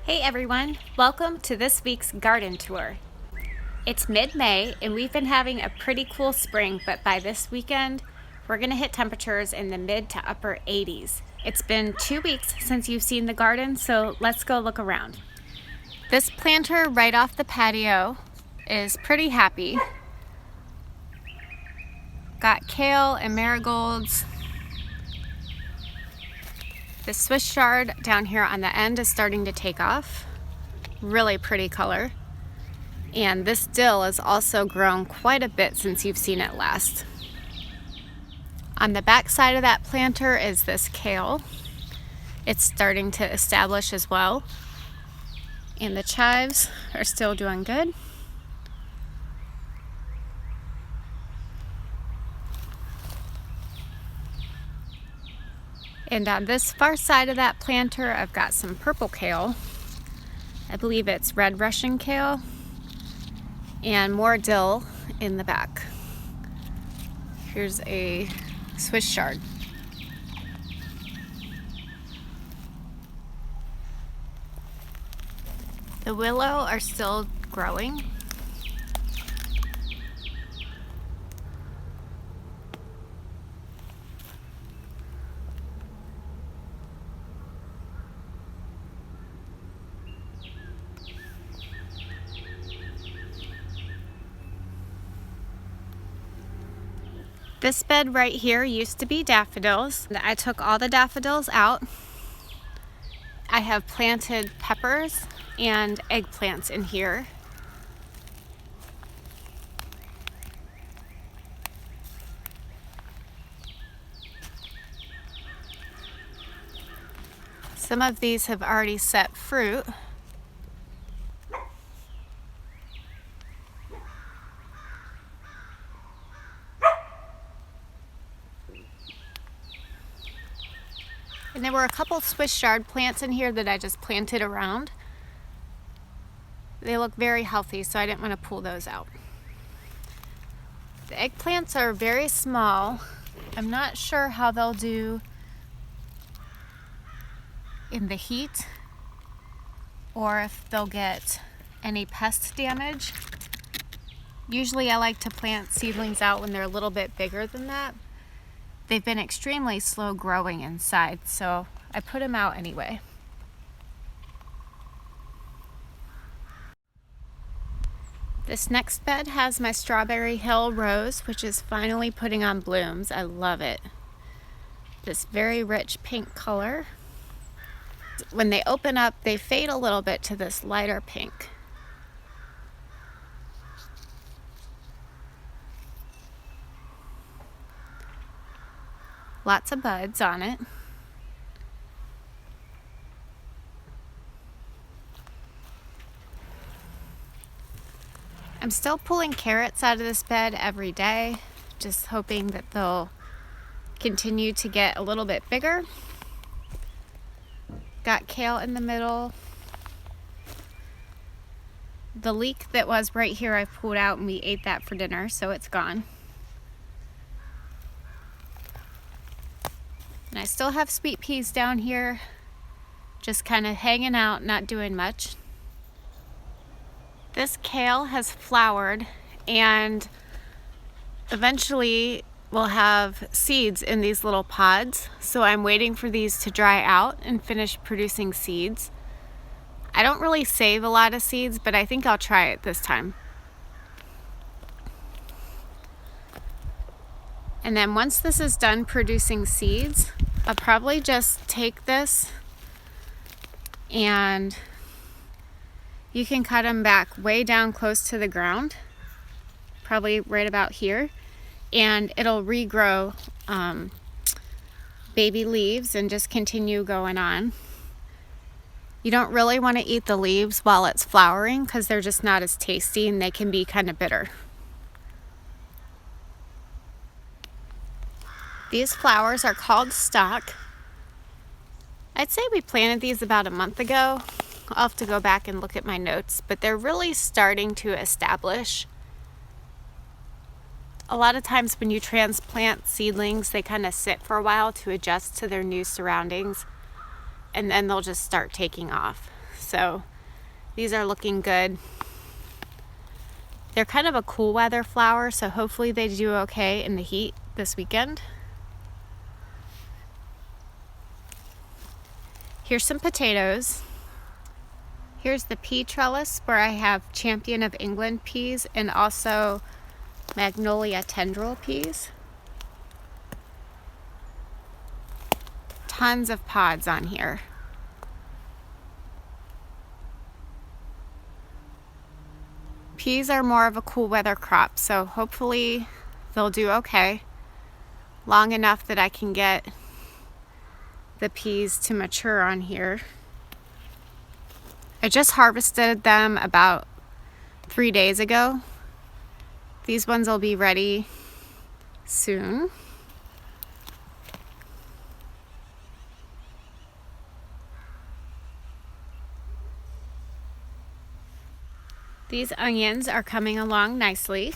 Hey everyone, welcome to this week's garden tour. It's mid-May and we've been having a pretty cool spring, but by this weekend, we're gonna hit temperatures in the mid to upper 80s. It's been 2 weeks since you've seen the garden, so let's go look around. This planter right off the patio is pretty happy. Got kale and marigolds. The Swiss chard down here on the end is starting to take off. Really pretty color. And this dill has also grown quite a bit since you've seen it last. On the back side of that planter is this kale. It's starting to establish as well. And the chives are still doing good. And on this far side of that planter, I've got some purple kale. I believe it's red Russian kale. And more dill in the back. Here's a Swiss chard. The willow are still growing. This bed right here used to be daffodils. I took all the daffodils out. I have planted peppers and eggplants in here. Some of these have already set fruit. And there were a couple Swiss chard plants in here that I just planted around. They look very healthy, so I didn't want to pull those out. The eggplants are very small. I'm not sure how they'll do in the heat or if they'll get any pest damage. Usually I like to plant seedlings out when they're a little bit bigger than that. They've been extremely slow growing inside, so I put them out anyway. This next bed has my Strawberry Hill rose, which is finally putting on blooms. I love it. This very rich pink color. When they open up, they fade a little bit to this lighter pink. Lots of buds on it. I'm still pulling carrots out of this bed every day, just hoping that they'll continue to get a little bit bigger. Got kale in the middle. The leek that was right here I pulled out and we ate that for dinner, so it's gone. And I still have sweet peas down here, just kind of hanging out, not doing much. This kale has flowered and eventually we'll have seeds in these little pods. So I'm waiting for these to dry out and finish producing seeds. I don't really save a lot of seeds, but I think I'll try it this time. And then once this is done producing seeds, I'll probably just take this and you can cut them back way down close to the ground, probably right about here, and it'll regrow baby leaves and just continue going on. You don't really want to eat the leaves while it's flowering because they're just not as tasty and they can be kind of bitter. These flowers are called stock. I'd say we planted these about a month ago. I'll have to go back and look at my notes, but they're really starting to establish. A lot of times when you transplant seedlings, they kind of sit for a while to adjust to their new surroundings, and then they'll just start taking off. so these are looking good. They're kind of a cool weather flower, so hopefully they do okay in the heat this weekend. Here's some potatoes. Here's the pea trellis where I have Champion of England peas and also magnolia tendril peas. Tons of pods on here. Peas are more of a cool weather crop, so hopefully they'll do okay. Long enough that I can get the peas to mature on here. I just harvested them about 3 days ago. These ones will be ready soon. These onions are coming along nicely.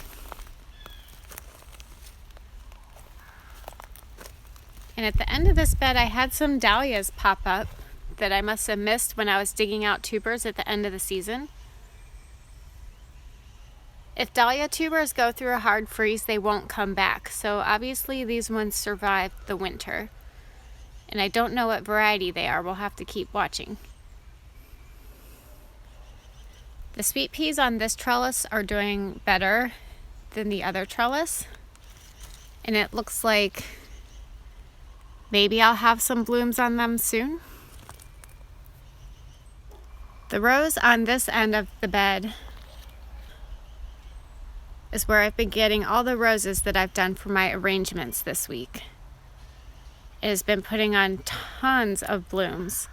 And at the end of this bed, I had some dahlias pop up that I must have missed when I was digging out tubers at the end of the season. If dahlia tubers go through a hard freeze, they won't come back. So obviously these ones survived the winter. And I don't know what variety they are. We'll have to keep watching. The sweet peas on this trellis are doing better than the other trellis. And it looks like maybe I'll have some blooms on them soon. The rows on this end of the bed is where I've been getting all the roses that I've done for my arrangements this week. It has been putting on tons of blooms.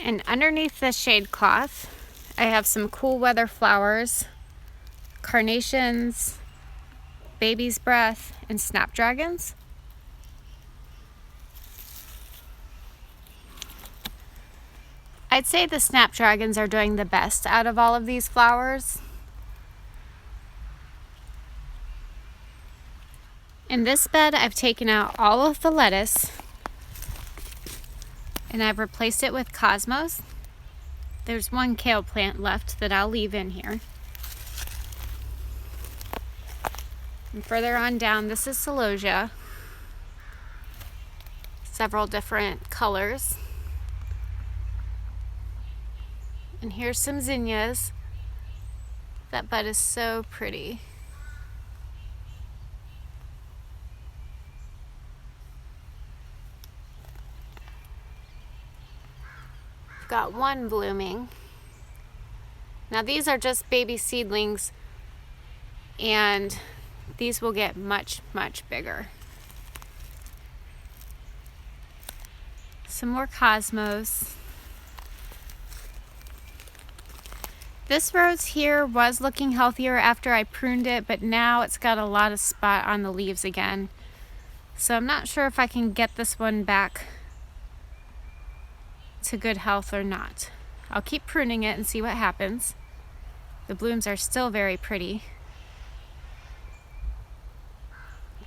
And underneath the shade cloth, I have some cool weather flowers, carnations, baby's breath, and snapdragons. I'd say the snapdragons are doing the best out of all of these flowers. In this bed, I've taken out all of the lettuce and I've replaced it with cosmos. There's one kale plant left that I'll leave in here. And further on down, this is celosia. Several different colors. And here's some zinnias. That bud is so pretty. Got one blooming. Now these are just baby seedlings and these will get much, much bigger. Some more cosmos. This rose here was looking healthier after I pruned it, but now it's got a lot of spot on the leaves again. So I'm not sure if I can get this one back to good health or not. I'll keep pruning it and see what happens. The blooms are still very pretty,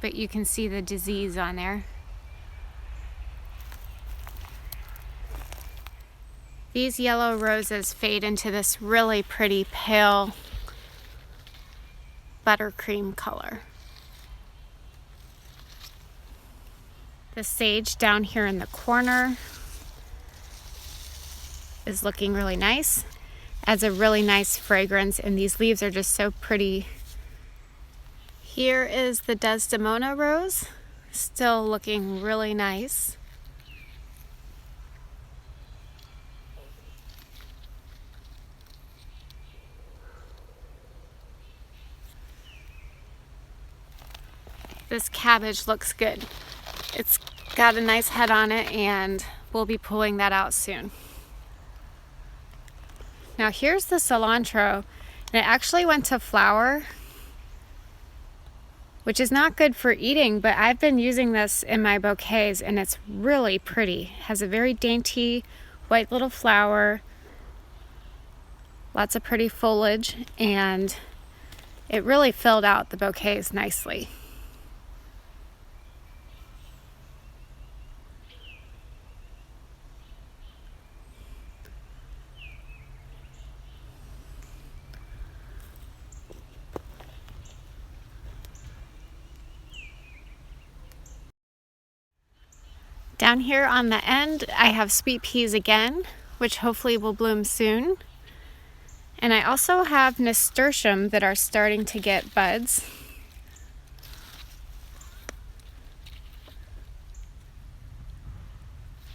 but you can see the disease on there. These yellow roses fade into this really pretty pale buttercream color. The sage down here in the corner is looking really nice. Adds a really nice fragrance, and these leaves are just so pretty. Here is the Desdemona rose, still looking really nice. This cabbage looks good. It's got a nice head on it, and we'll be pulling that out soon. Now here's the cilantro, and it actually went to flower which is not good for eating, but I've been using this in my bouquets and it's really pretty. It has a very dainty white little flower, lots of pretty foliage, and it really filled out the bouquets nicely. Down here on the end, I have sweet peas again, which hopefully will bloom soon. And I also have nasturtium that are starting to get buds.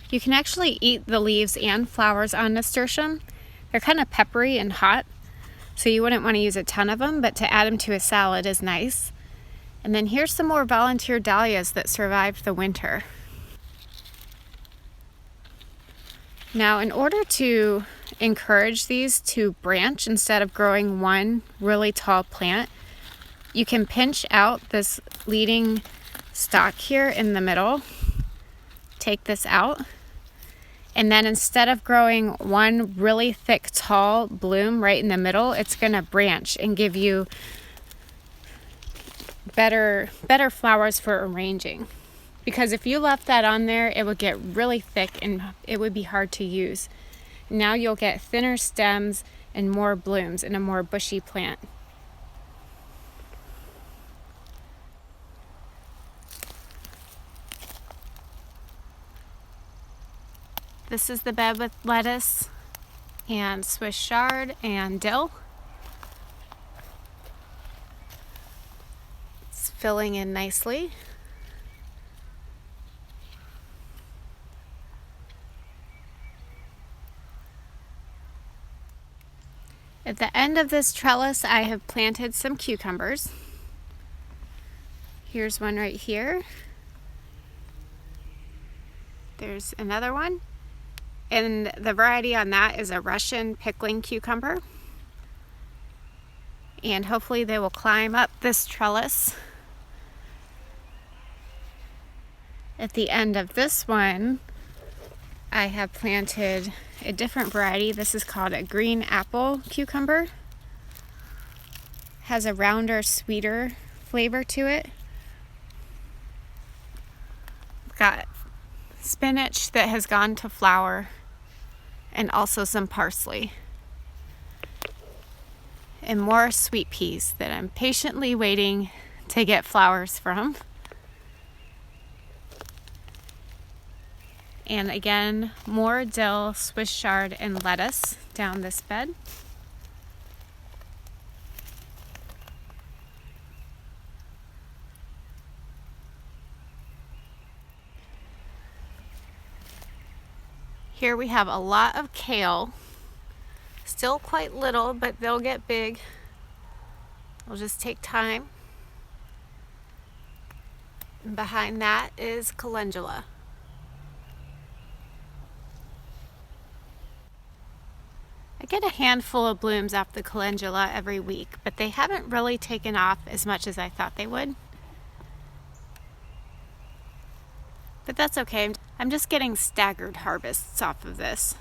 You can actually eat the leaves and flowers on nasturtium. They're kind of peppery and hot, so you wouldn't want to use a ton of them, but to add them to a salad is nice. And then here's some more volunteer dahlias that survived the winter. Now, in order to encourage these to branch instead of growing one really tall plant, you can pinch out this leading stalk here in the middle. Take this out. And then instead of growing one really thick, tall bloom right in the middle, it's going to branch and give you better flowers for arranging. Because if you left that on there, it would get really thick and it would be hard to use. Now you'll get thinner stems and more blooms in a more bushy plant. This is the bed with lettuce and Swiss chard and dill. It's filling in nicely. At the end of this trellis, I have planted some cucumbers. Here's one right here. There's another one. And the variety on that is a Russian pickling cucumber. And hopefully they will climb up this trellis. At the end of this one, I have planted a different variety. This is called a green apple cucumber. Has a rounder, sweeter flavor to it. Got spinach that has gone to flower and also some parsley. And more sweet peas that I'm patiently waiting to get flowers from. And again, more dill, Swiss chard, and lettuce down this bed. Here we have a lot of kale. Still quite little, but they'll get big. It'll just take time. And behind that is calendula. I get a handful of blooms off the calendula every week, but they haven't really taken off as much as I thought they would. But that's okay. I'm just getting staggered harvests off of this.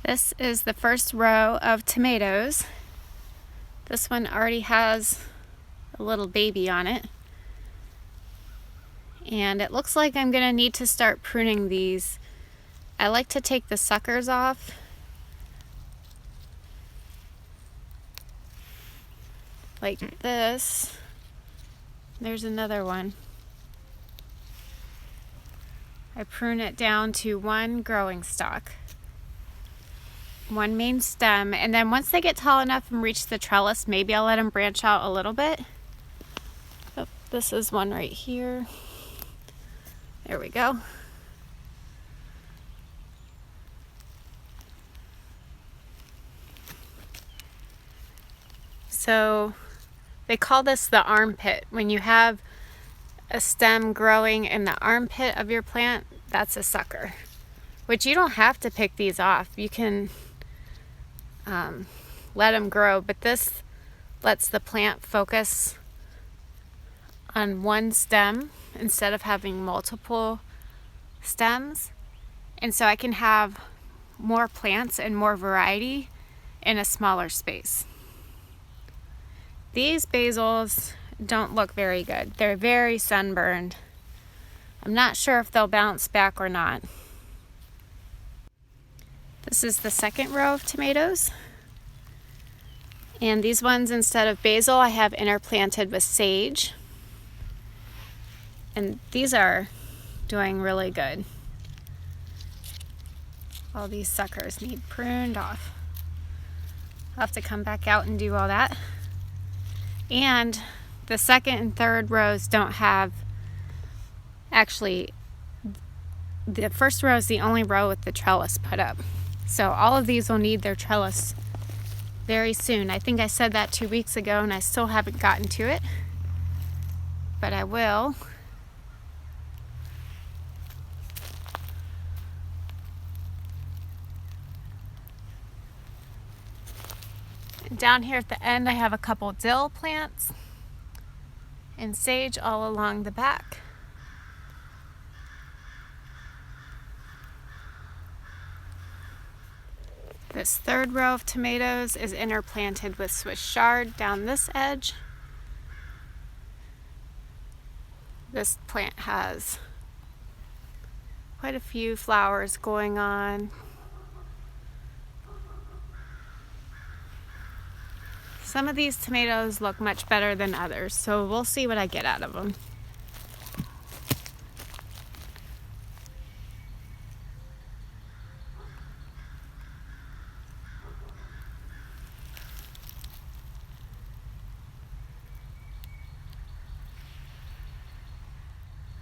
This is the first row of tomatoes. This one already has a little baby on it. And it looks like I'm gonna need to start pruning these. I like to take the suckers off. Like this. There's another one. I prune it down to one growing stalk. One main stem, and then once they get tall enough and reach the trellis, maybe I'll let them branch out a little bit. Oh, this is one right here. There we go. So They call this the armpit. When you have a stem growing in the armpit of your plant, that's a sucker. Which you don't have to pick these off. You can let them grow, but this lets the plant focus on one stem instead of having multiple stems. And so I can have more plants and more variety in a smaller space. These basils don't look very good. They're very sunburned. I'm not sure if they'll bounce back or not. This is the second row of tomatoes. And these ones, instead of basil, I have interplanted with sage. And these are doing really good. All these suckers need pruned off. I'll have to come back out and do all that. And the second and third rows don't have, actually, the first row is the only row with the trellis put up. So all of these will need their trellis very soon. I think I said that 2 weeks ago and I still haven't gotten to it, but I will. And down here at the end I have a couple dill plants and sage all along the back. This third row of tomatoes is interplanted with Swiss chard down this edge. This plant has quite a few flowers going on. Some of these tomatoes look much better than others, so we'll see what I get out of them.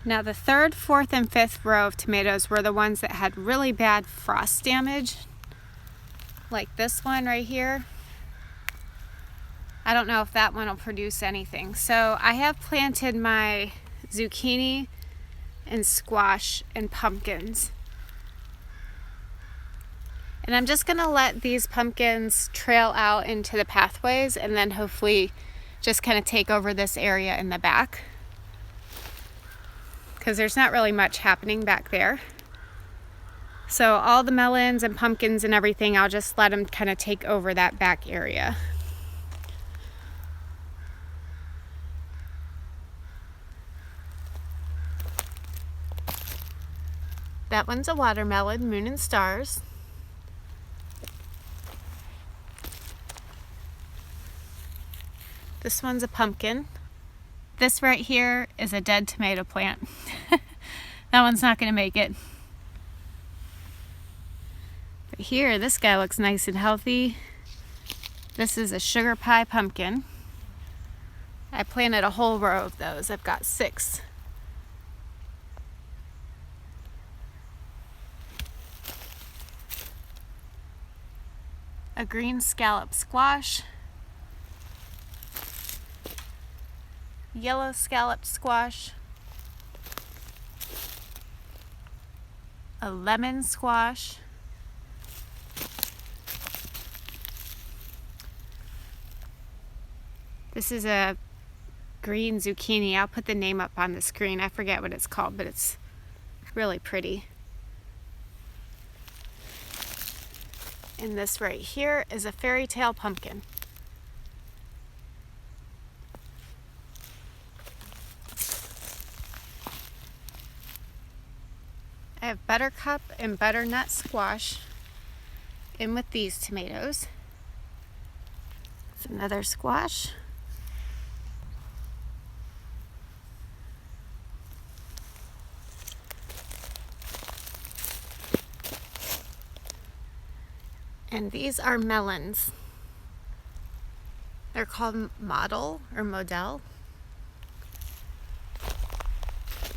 Now the third, fourth, and fifth row of tomatoes were the ones that had really bad frost damage, like this one right here. I don't know if that one will produce anything. So I have planted my zucchini and squash and pumpkins. And I'm just gonna let these pumpkins trail out into the pathways and then hopefully just kind of take over this area in the back, because there's not really much happening back there. So all the melons and pumpkins and everything, I'll just let them kind of take over that back area. That one's a watermelon, Moon and Stars. This one's a pumpkin. This right here is a dead tomato plant. That one's not going to make it. But here, this guy looks nice and healthy. This is a sugar pie pumpkin. I planted a whole row of those. I've got 6. A green scallop squash. Yellow scalloped squash, a lemon squash, this is a green zucchini. I'll put the name up on the screen. I forget what it's called, but it's really pretty. And this right here is a fairy tale pumpkin. I have buttercup and butternut squash in with these tomatoes. It's another squash. And these are melons. They're called model or model.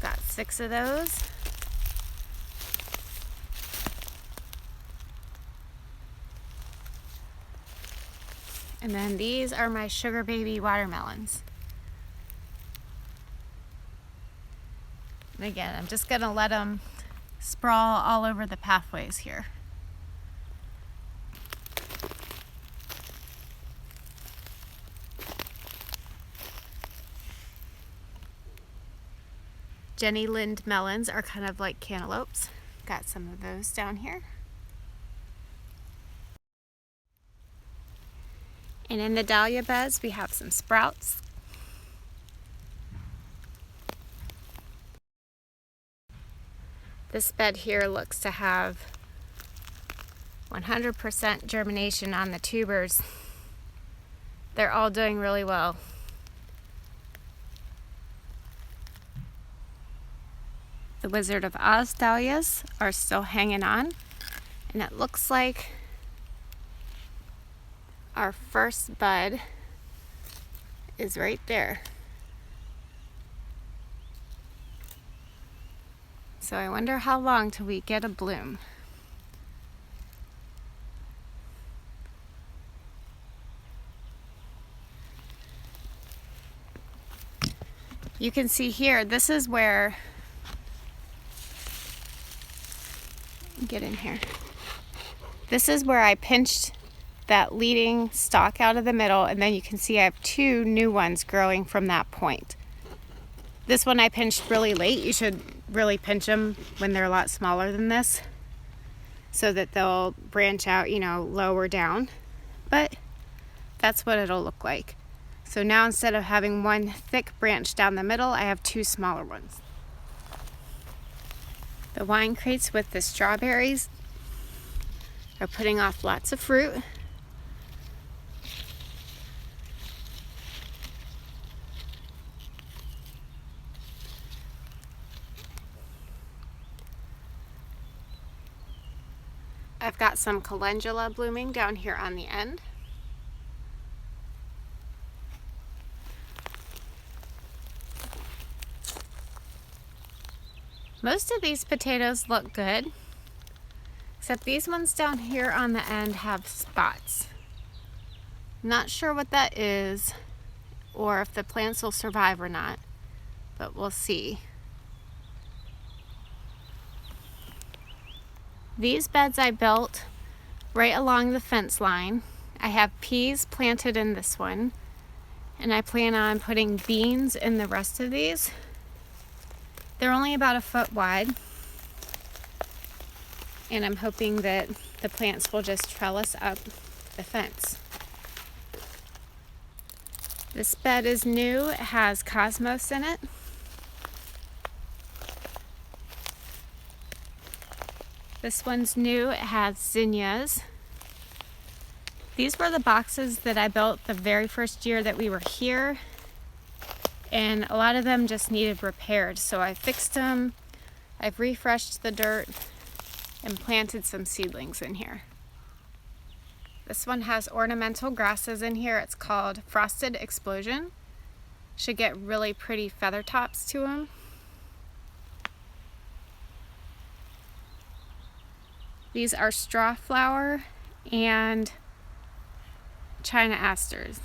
Got 6 of those. And then these are my sugar baby watermelons. And again, I'm just gonna let them sprawl all over the pathways here. Jenny Lind melons are kind of like cantaloupes. Got some of those down here. And in the dahlia beds, we have some sprouts. This bed here looks to have 100% germination on the tubers. They're all doing really well. The Wizard of Oz Dahlias are still hanging on, and it looks like our first bud is right there. So I wonder how long till we get a bloom. You can see here, this is where, get in here. This is where I pinched that leading stalk out of the middle, and then you can see I have two new ones growing from that point. This one I pinched really late. You should really pinch them when they're a lot smaller than this so that they'll branch out, you know, lower down. But that's what it'll look like. So now instead of having one thick branch down the middle, I have two smaller ones. The wine crates with the strawberries are putting off lots of fruit. I've got some calendula blooming down here on the end. Most of these potatoes look good, except these ones down here on the end have spots. Not sure what that is, or if the plants will survive or not, but we'll see. These beds I built right along the fence line. I have peas planted in this one, and I plan on putting beans in the rest of these. They're only about a foot wide, and I'm hoping that the plants will just trellis up the fence. This bed is new. It has cosmos in it. This one's new. It has zinnias. These were the boxes that I built the very first year that we were here, and a lot of them just needed repaired. So I fixed them, I've refreshed the dirt, and planted some seedlings in here. This one has ornamental grasses in here. It's called Frosted Explosion. Should get really pretty feather tops to them. These are straw flower and China asters.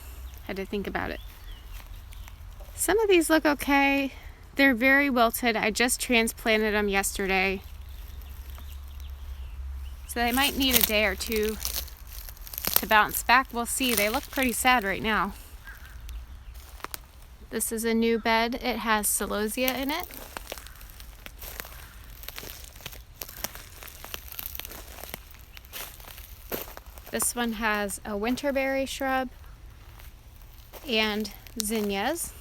Had to think about it. Some of these look okay. They're very wilted. I just transplanted them yesterday, so they might need a day or two to bounce back. We'll see. They look pretty sad right now. This is a new bed. It has celosia in it. This one has a winterberry shrub and zinnias.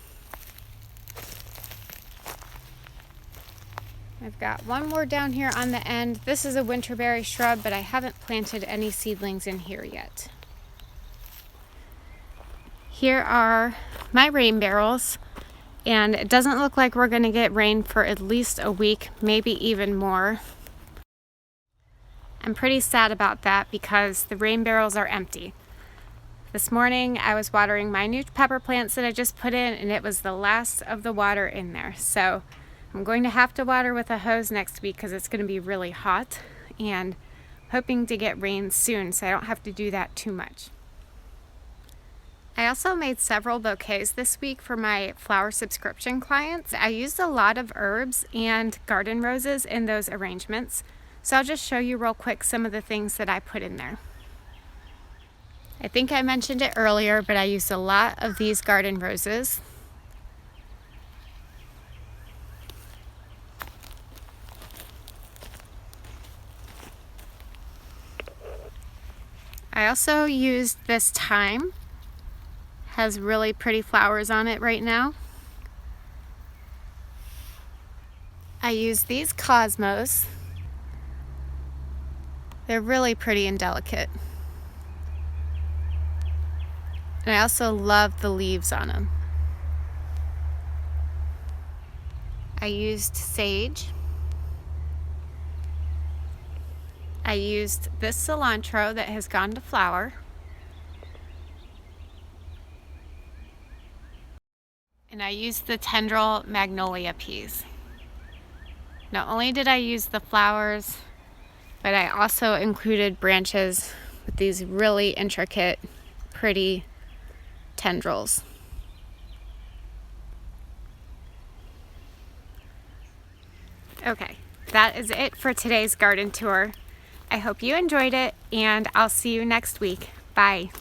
I've got one more down here on the end. This is a winterberry shrub, but I haven't planted any seedlings in here yet. Here are my rain barrels, and it doesn't look like we're going to get rain for at least a week, maybe even more. I'm pretty sad about that because the rain barrels are empty. This morning I was watering my new pepper plants that I just put in, and it was the last of the water in there. So I'm going to have to water with a hose next week because it's going to be really hot, and hoping to get rain soon so I don't have to do that too much. I also made several bouquets this week for my flower subscription clients. I used a lot of herbs and garden roses in those arrangements, so I'll just show you real quick some of the things that I put in there. I think I mentioned it earlier, but I used a lot of these garden roses. I also used this thyme. Has really pretty flowers on it right now. I used these cosmos. They're really pretty and delicate. And I also love the leaves on them. I used sage. I used this cilantro that has gone to flower. And I used the tendril magnolia peas. Not only did I use the flowers, but I also included branches with these really intricate, pretty tendrils. Okay, that is it for today's garden tour. I hope you enjoyed it, and I'll see you next week. Bye.